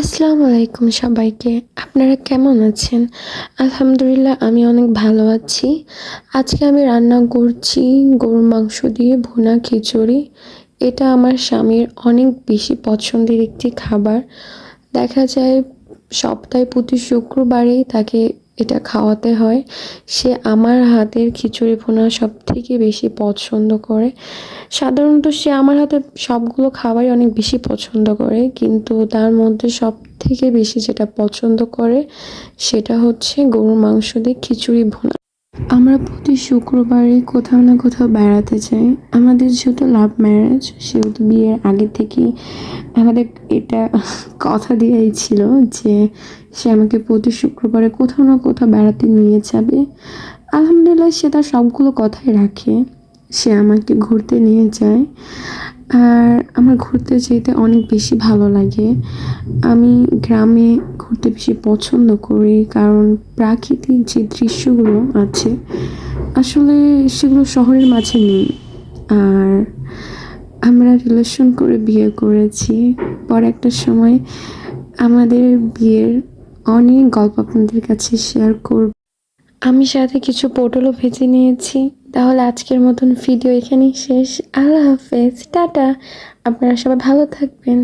আসসালামু আলাইকুম সবাইকে। আপনারা কেমন আছেন? আলহামদুলিল্লাহ আমি অনেক ভালো আছি। আজকে আমি রান্না করছি গরুর মাংস দিয়ে ভুনা খিচুড়ি। এটা আমার স্বামীর অনেক বেশি পছন্দের একটি খাবার। দেখা যায় সপ্তাহে প্রতি শুক্রবারেই তাকে এটা খাওয়াতে হয়। সে আমার হাতের খিচুড়ি ভুনা সবথেকে বেশি পছন্দ করে। সাধারণত সে আমার হাতের সবগুলো খাবারই অনেক বেশি পছন্দ করে, কিন্তু তার মধ্যে সবথেকে বেশি যেটা পছন্দ করে সেটা হচ্ছে গরুর মাংস দিয়ে খিচুড়ি ভুনা। আমরা প্রতি শুক্রবারে কোথাও না কোথাও বেড়াতে যাই। আমাদের যেহেতু লাভ ম্যারেজ, সেহেতু বিয়ের আগে থেকেই আমাদের এটা কথা দিয়েই ছিল যে সে আমাকে প্রতি শুক্রবারে কোথাও না কোথাও বেড়াতে নিয়ে যাবে। আলহামদুলিল্লাহ সে তার সবগুলো কথাই রাখে। সে আমাকে ঘুরতে নিয়ে যায়। আর আমার ঘুরতে যেতে অনেক বেশি ভালো লাগে। আমি গ্রামে ঘুরতে বেশি পছন্দ করি, কারণ প্রাকৃতিক যে দৃশ্যগুলো আছে আসলে সেগুলো শহরের মাঝে নেই। আর আমরা রিলেশন করে বিয়ে করেছি। পরে একটা সময় আমাদের বিয়ের অনেক গল্প আপনাদের কাছে শেয়ার করব। আমি সাথে কিছু পটলও ভেজে নিয়েছি। তাহলে আজকের মতন ভিডিও এখানেই শেষ। আল্লাহ হাফেজ, টাটা। আপনারা সবাই ভালো থাকবেন।